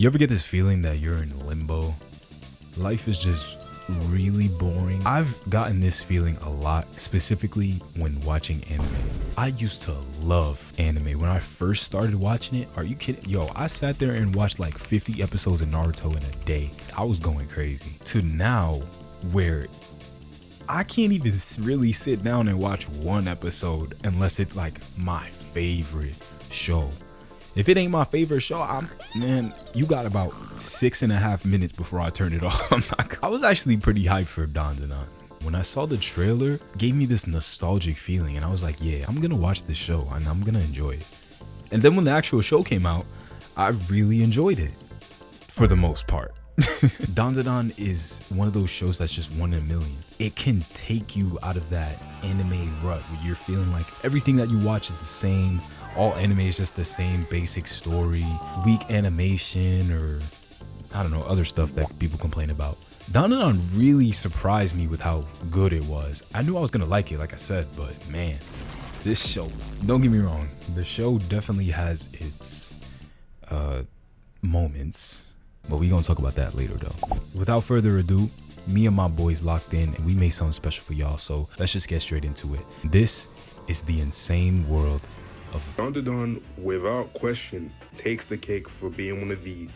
You ever get this feeling that you're in limbo? Life is just really boring. I've gotten this feeling a lot, specifically when watching anime. I used to love anime when I first started watching it. Are you kidding? Yo, I sat there and watched like 50 episodes of Naruto in a day. I was going crazy. To now, where I can't even really sit down and watch one episode unless it's like my favorite show. If it ain't my favorite show, man, you got about 6.5 minutes before I turn it off. I was actually pretty hyped for Dandadan. When I saw the trailer, it gave me this nostalgic feeling, and I was like, yeah, I'm gonna watch this show and I'm gonna enjoy it. And then when the actual show came out, I really enjoyed it for the most part. Dandadan is one of those shows that's just one in a million. It can take you out of that anime rut where you're feeling like everything that you watch is the same. All anime is just the same basic story, weak animation, or I don't know, other stuff that people complain about. Dandadan really surprised me with how good it was. I knew I was gonna like it, like I said, but man, this show, don't get me wrong, the show definitely has its moments, but we gonna talk about that later though. Without further ado, me and my boys locked in and we made something special for y'all, so let's just get straight into it. This is the insane world of Dandadan, without question, takes the cake for being one of the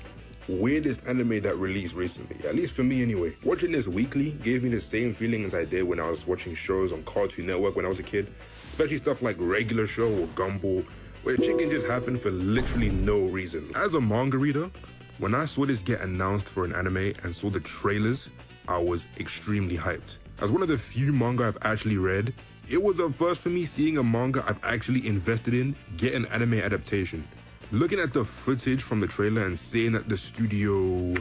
weirdest anime that released recently, at least for me anyway. Watching this weekly gave me the same feeling as I did when I was watching shows on Cartoon Network when I was a kid, especially stuff like Regular Show or Gumball, where chicken just happened for literally no reason. As a manga reader, when I saw this get announced for an anime and saw the trailers, I was extremely hyped. As one of the few manga I've actually read, it was a first for me seeing a manga I've actually invested in get an anime adaptation. Looking at the footage from the trailer and seeing that the studio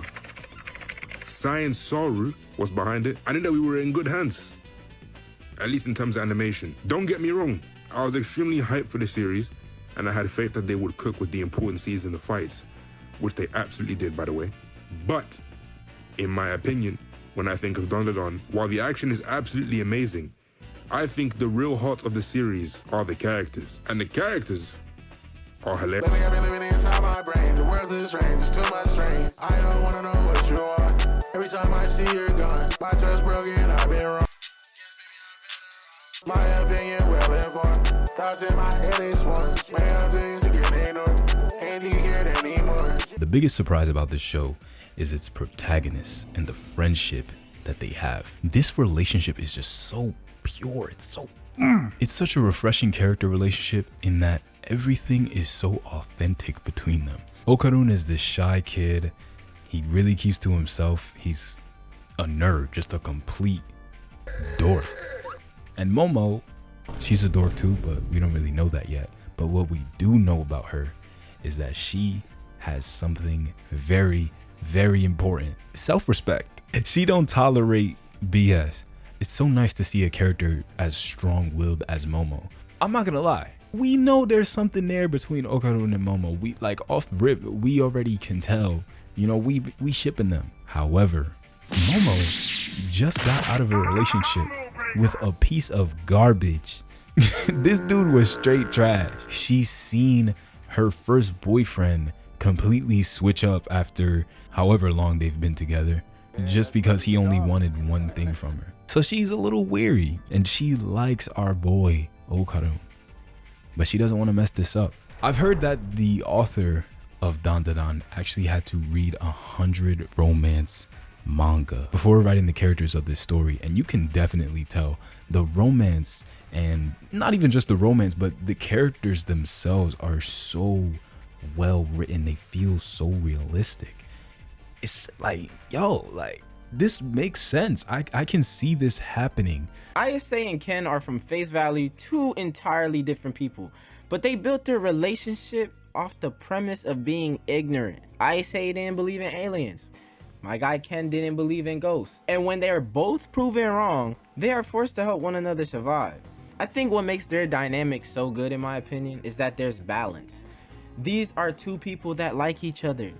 Science Saru was behind it, I knew that we were in good hands, at least in terms of animation. Don't get me wrong, I was extremely hyped for the series, and I had faith that they would cook with the important scenes in the fights, which they absolutely did, by the way. But, in my opinion, when I think of Dandadan, while the action is absolutely amazing, I think the real heart of the series are the characters, and the characters are hilarious. Inside my brain, the world is strange, it's too much strain. I don't wanna know what you are. Every time I see you're gone, my trust broken, I've been wrong. My opinion well informed, thoughts in my head is one. Man, things are getting ignored, ain't you here anymore. The biggest surprise about this show is its protagonist and the friendship that they have. This relationship is just so pure. It's such a refreshing character relationship in that everything is so authentic between them. Okarun is this shy kid. He really keeps to himself. He's a nerd, just a complete dork. And Momo, she's a dork too, but we don't really know that yet. But what we do know about her is that she has something very, very important. Self-respect. She don't tolerate BS. It's so nice to see a character as strong-willed as Momo. I'm not gonna lie, we know there's something there between Okarun and Momo. We like off rip, we already can tell. You know, we shipping them. However, Momo just got out of a relationship with a piece of garbage. This dude was straight trash. She's seen her first boyfriend completely switch up after however long they've been together, just because he only wanted one thing from her. So she's a little weary and she likes our boy Okarun, but she doesn't want to mess this up. I've heard that the author of Dandadan actually had to read 100 romance manga before writing the characters of this story, and you can definitely tell the romance, and not even just the romance, but the characters themselves are so well written. They feel so realistic. It's like, yo, like, this makes sense. I can see this happening. Ayase and Ken are from face value two entirely different people, but they built their relationship off the premise of being ignorant. Ayase didn't believe in aliens. My guy Ken didn't believe in ghosts. And when they are both proven wrong, they are forced to help one another survive. I think what makes their dynamic so good, in my opinion, is that there's balance. These are two people that like each other,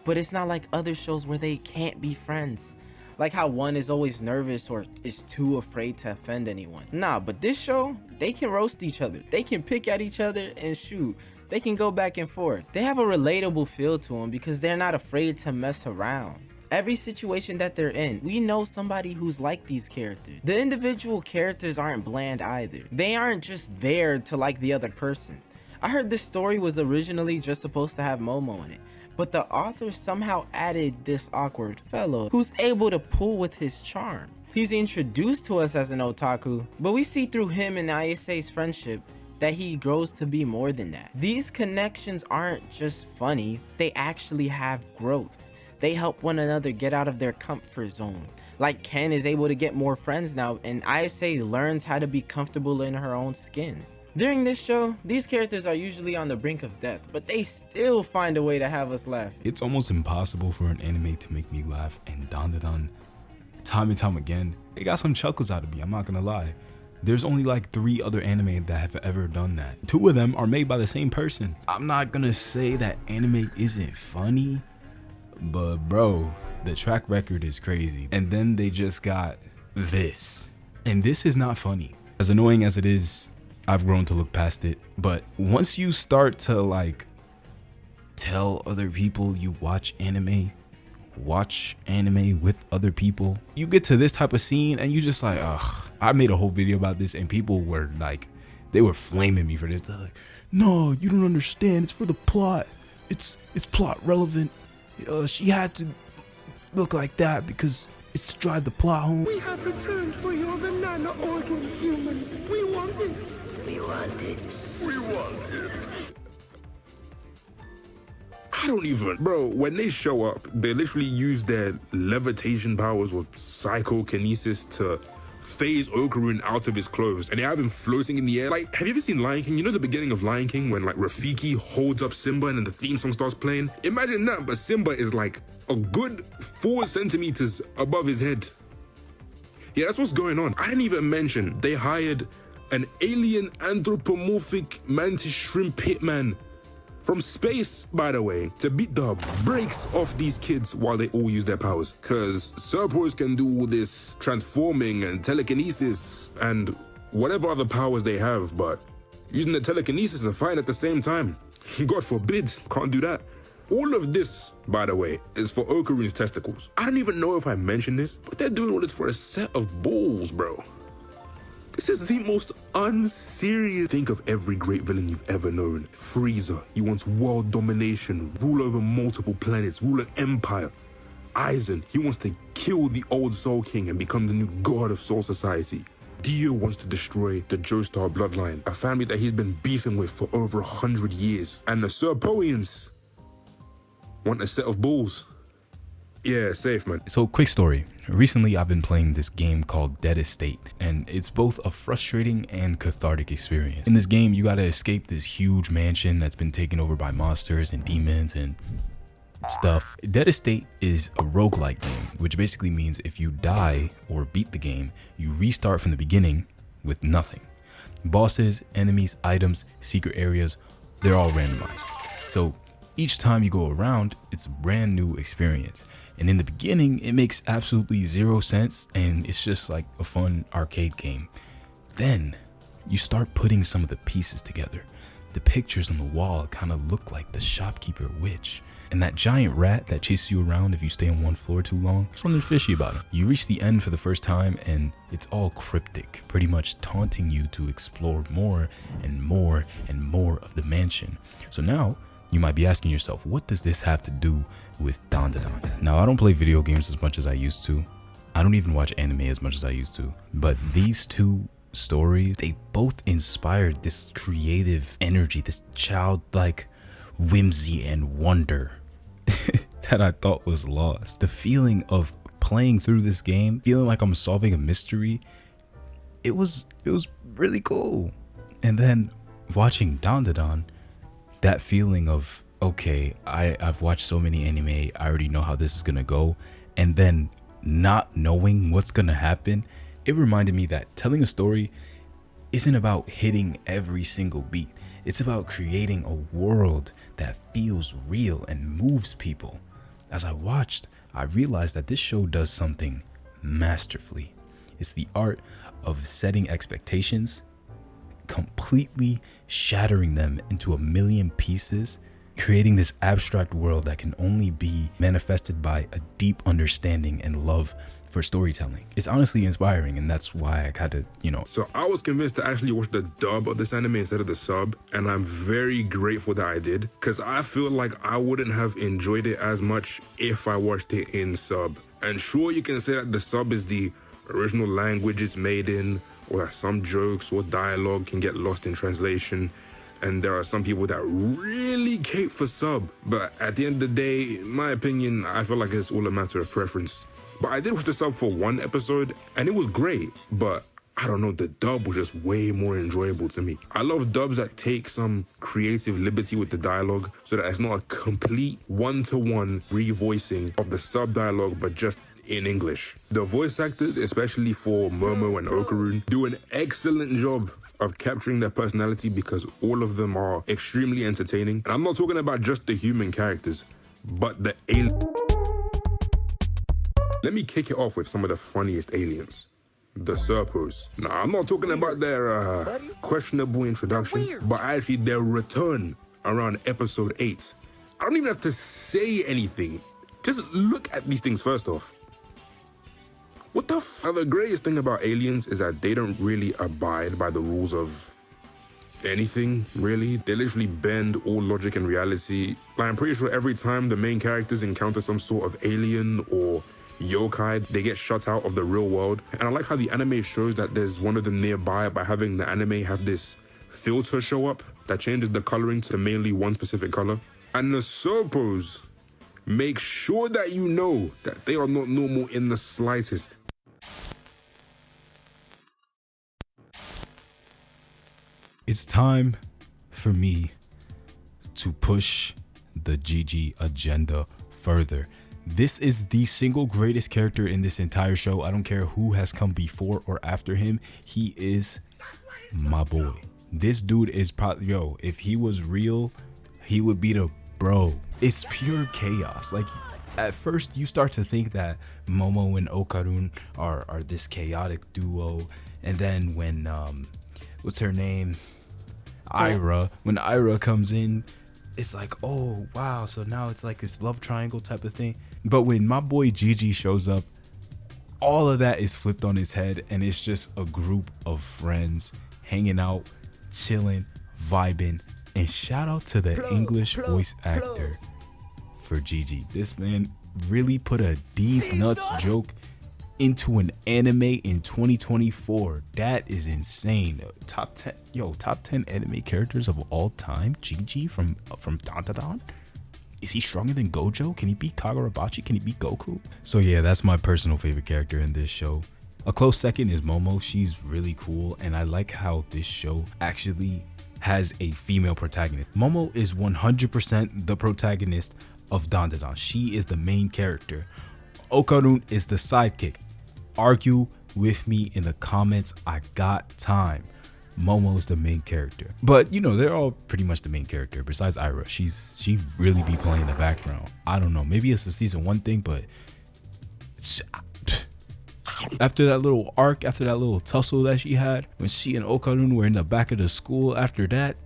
but it's not like other shows where they can't be friends. Like how one is always nervous or is too afraid to offend anyone. Nah, but this show, they can roast each other. They can pick at each other and shoot. they can go back and forth. They have a relatable feel to them because they're not afraid to mess around. Every situation that they're in, we know somebody who's like these characters. The individual characters aren't bland either. They aren't just there to like the other person. I heard this story was originally just supposed to have Momo in it, but the author somehow added this awkward fellow who's able to pull with his charm. He's introduced to us as an otaku, but we see through him and Ayase's friendship that he grows to be more than that. These connections aren't just funny, they actually have growth. They help one another get out of their comfort zone. Like Ken is able to get more friends now, and Ayase learns how to be comfortable in her own skin. During this show, these characters are usually on the brink of death, but they still find a way to have us laugh. It's almost impossible for an anime to make me laugh, and Dandadan, time and time again, they got some chuckles out of me, I'm not gonna lie. There's only like 3 other anime that have ever done that. 2 of them are made by the same person. I'm not gonna say that anime isn't funny, but bro, the track record is crazy. And then they just got this. And this is not funny. As annoying as it is, I've grown to look past it. But once you start to like tell other people you watch anime with other people, you get to this type of scene and you just like, ugh. I made a whole video about this and people were like, they were flaming me for this. They're like, no, you don't understand. It's for the plot. It's plot relevant. She had to look like that because it's to drive the plot home. We have returned for your banana organ, human. We want it. We want it. We want it. I don't even, bro, when they show up, they literally use their levitation powers or psychokinesis to phase Okarun out of his clothes, and they have him floating in the air. Like, have you ever seen Lion King? You know the beginning of Lion King when like Rafiki holds up Simba and then the theme song starts playing? Imagine that, but Simba is like a good 4 centimeters above his head. Yeah, that's what's going on. I didn't even mention they hired an alien anthropomorphic mantis shrimp hitman from space, by the way, to beat the brakes off these kids while they all use their powers. Cause SERPOOOOOOs can do all this transforming and telekinesis and whatever other powers they have, but using the telekinesis and fighting at the same time, God forbid, can't do that. All of this, by the way, is for Okarun's testicles. I don't even know if I mentioned this, but they're doing all this for a set of balls, bro. This is the most unserious. Think of every great villain you've ever known. Frieza, he wants world domination, rule over multiple planets, rule an empire. Aizen, he wants to kill the old Soul King and become the new god of Soul Society. Dio wants to destroy the Joestar bloodline, a family that he's been beefing with for over 100 years. And the SERPOOOOOOOs want a set of balls. Yeah, safe, man. So quick story. Recently, I've been playing this game called Dead Estate, and it's both a frustrating and cathartic experience. In this game, you gotta escape this huge mansion that's been taken over by monsters and demons and stuff. Dead Estate is a roguelike game, which basically means if you die or beat the game, you restart from the beginning with nothing. Bosses, enemies, items, secret areas, they're all randomized. So each time you go around, it's a brand new experience. And in the beginning, it makes absolutely 0 sense and it's just like a fun arcade game. Then you start putting some of the pieces together. The pictures on the wall kind of look like the shopkeeper witch. And that giant rat that chases you around if you stay on one floor too long, something fishy about it. You reach the end for the first time and it's all cryptic, pretty much taunting you to explore more and more and more of the mansion. So now you might be asking yourself, what does this have to do with Dandadan? Now, I don't play video games as much as I used to. I don't even watch anime as much as I used to. But these 2 stories, they both inspired this creative energy, this childlike whimsy and wonder that I thought was lost. The feeling of playing through this game, feeling like I'm solving a mystery, it was really cool. And then watching Dandadan, that feeling of, okay, I've watched so many anime, I already know how this is gonna go, and then not knowing what's gonna happen, it reminded me that telling a story isn't about hitting every single beat. It's about creating a world that feels real and moves people. As I watched, I realized that this show does something masterfully. It's the art of setting expectations, completely shattering them into a million pieces, creating this abstract world that can only be manifested by a deep understanding and love for storytelling. It's honestly inspiring, and that's why I had to, So I was convinced to actually watch the dub of this anime instead of the sub, and I'm very grateful that I did, because I feel like I wouldn't have enjoyed it as much if I watched it in sub. And sure, you can say that the sub is the original language it's made in, or that some jokes or dialogue can get lost in translation, and there are some people that really cape for sub. But at the end of the day, in my opinion, I feel like it's all a matter of preference. But I did watch the sub for one episode, and it was great, but I don't know, the dub was just way more enjoyable to me. I love dubs that take some creative liberty with the dialogue so that it's not a complete one-to-one revoicing of the sub dialogue, but just in English. The voice actors, especially for Momo and Okarun, do an excellent job of capturing their personality because all of them are extremely entertaining. And I'm not talking about just the human characters, but the alien. Let me kick it off with some of the funniest aliens. The SERPOOOOOOs. Now, I'm not talking about their questionable introduction, but actually their return around episode 8. I don't even have to say anything. Just look at these things first off. What the f? The greatest thing about aliens is that they don't really abide by the rules of anything, really. They literally bend all logic and reality. Like, I'm pretty sure every time the main characters encounter some sort of alien or yokai, they get shut out of the real world. And I like how the anime shows that there's one of them nearby by having the anime have this filter show up that changes the coloring to mainly one specific color. And the SERPOOOOOOs make sure that you know that they are not normal in the slightest. It's time for me to push the Jiji agenda further. This is the single greatest character in this entire show. I don't care who has come before or after him. He is my boy. This dude is probably, if he was real, he would be the bro. It's pure chaos. Like, at first you start to think that Momo and Okarun are this chaotic duo. And then when, what's her name? Ira. When Ira comes in, it's like, oh, wow. So now it's like this love triangle type of thing. But when my boy Jiji shows up, all of that is flipped on his head, and it's just a group of friends hanging out, chilling, vibing. And shout out to the English voice actor for Jiji. This man really put a D's nuts joke into an anime in 2024. That is insane. Top 10 anime characters of all time. Jiji from Dandadan. Is he stronger than Gojo? Can he beat Kagurabachi? Can he beat Goku? So yeah, that's my personal favorite character in this show. A close second is Momo. She's really cool, and I like how this show actually has a female protagonist. Momo is 100% the protagonist of Dandadan. She is the main character. Okarun is the sidekick. Argue with me in the comments. I got time. Momo's the main character, but they're all pretty much the main character besides Ira. She really be playing the background. I don't know, maybe it's a season 1 thing, but after that little arc, after that little tussle that she had when she and Okarun were in the back of the school, after that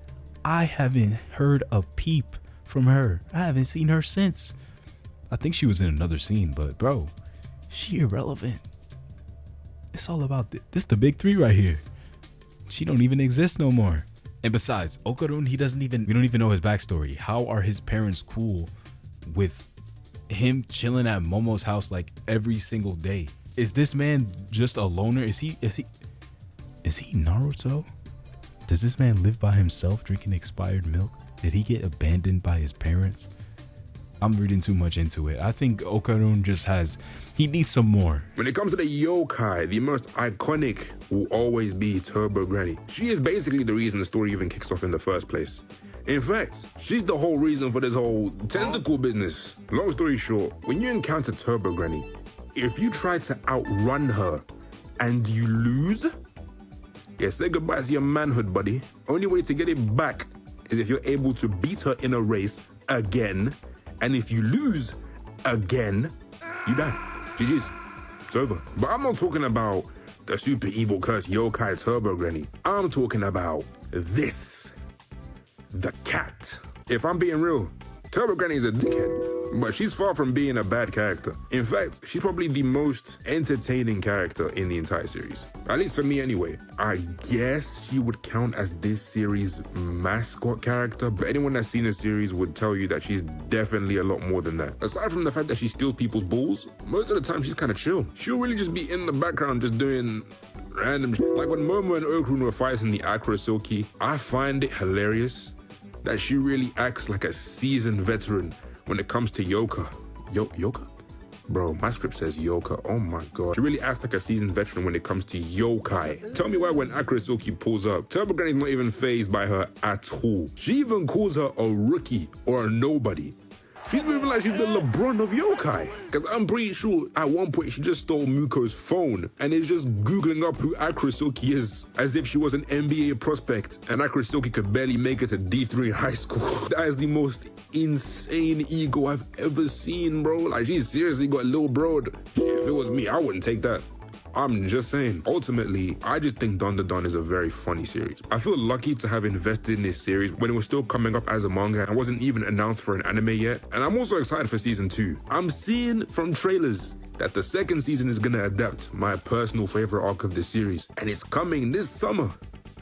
I haven't heard a peep from her. I haven't seen her since. I think she was in another scene, but bro, she irrelevant. It's all about this the big 3 right here. She don't even exist no more. And besides, Okarun, we don't even know his backstory. How are his parents cool with him chilling at Momo's house like every single day? Is this man just a loner? Is he Naruto? Does this man live by himself drinking expired milk? Did he get abandoned by his parents? I'm reading too much into it. I think Okarun he needs some more. When it comes to the yokai, the most iconic will always be Turbo Granny. She is basically the reason the story even kicks off in the first place. In fact, she's the whole reason for this whole tentacle business. Long story short, when you encounter Turbo Granny, if you try to outrun her and you lose, say goodbye to your manhood, buddy. Only way to get it back is if you're able to beat her in a race again. And if you lose again, you die. GG's. It's over. But I'm not talking about the super evil cursed yokai Turbo Granny. I'm talking about this, the cat. If I'm being real, Turbo Granny is a dickhead, but she's far from being a bad character. In fact, she's probably the most entertaining character in the entire series. At least for me anyway. I guess she would count as this series' mascot character, but anyone that's seen the series would tell you that she's definitely a lot more than that. Aside from the fact that she steals people's balls, most of the time she's kind of chill. She'll really just be in the background just doing random shit. Like when Momo and Okarun were fighting the Akira Silky, I find it hilarious that she really acts like a seasoned veteran when it comes to Yoka. Yoka? Bro, my script says Yoka. Oh my god. She really acts like a seasoned veteran when it comes to yokai. Tell me why when Akira Silky pulls up, Turbo Granny's not even fazed by her at all. She even calls her a rookie or a nobody. She's moving like she's the LeBron of yokai. Cause I'm pretty sure at one point she just stole Muko's phone and is just Googling up who Akira Silky is as if she was an NBA prospect and Akira Silky could barely make it to D3 in high school. That is the most insane ego I've ever seen, bro. Like she's seriously got a little broad. Shit, if it was me, I wouldn't take that. I'm just saying. Ultimately, I just think Dandadan is a very funny series. I feel lucky to have invested in this series when it was still coming up as a manga and wasn't even announced for an anime yet. And I'm also excited for season 2. I'm seeing from trailers that the second season is gonna adapt my personal favorite arc of this series. And it's coming this summer.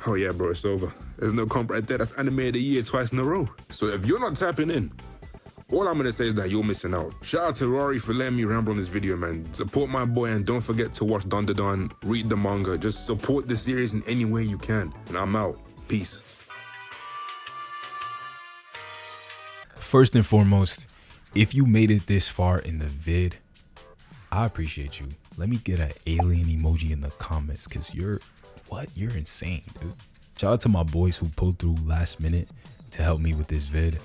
Oh yeah, bro, it's over. There's no comp right there. That's anime of the year twice in a row. So if you're not tapping in, all I'm gonna say is that you're missing out. Shout out to Rari for letting me ramble on this video, man. Support my boy and don't forget to watch Dandadan, read the manga. Just support the series in any way you can. And I'm out. Peace. First and foremost, if you made it this far in the vid, I appreciate you. Let me get an alien emoji in the comments because you're insane, dude. Shout out to my boys who pulled through last minute to help me with this vid.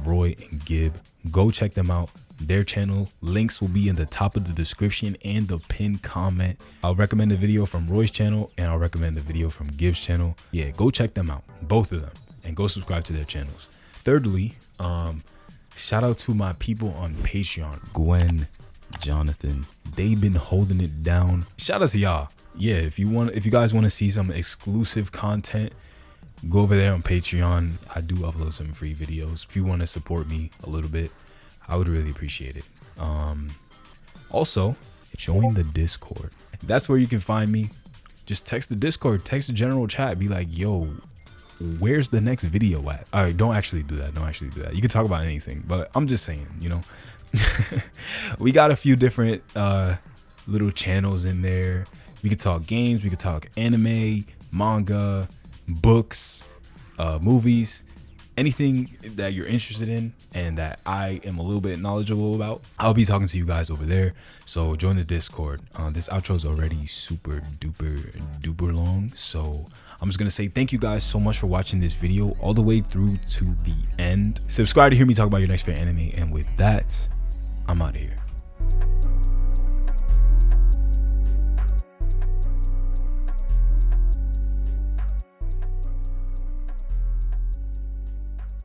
Roy and Gib, go check them out. Their channel links will be in the top of the description and the pinned comment. I'll recommend a video from Roy's channel and I'll recommend a video from Gib's channel. Yeah, go check them out, both of them, and go subscribe to their channels. Thirdly, shout out to my people on Patreon, Gwen, Jonathan. They've been holding it down. Shout out to y'all. Yeah, if you guys want to see some exclusive content, go over there on Patreon. I do upload some free videos. If you want to support me a little bit, I would really appreciate it. Also, join the Discord. That's where you can find me. Just text the Discord, text the general chat, be like, yo, where's the next video at? All right, don't actually do that. Don't actually do that. You can talk about anything, but I'm just saying, you know, we got a few different little channels in there. We could talk games, we could talk anime, manga, books, movies, anything that you're interested in and that I am a little bit knowledgeable about. I'll be talking to you guys over there. So join the Discord. This outro is already super duper long. So I'm just gonna say thank you guys so much for watching this video all the way through to the end. Subscribe to hear me talk about your next favorite anime. And with that, I'm out of here.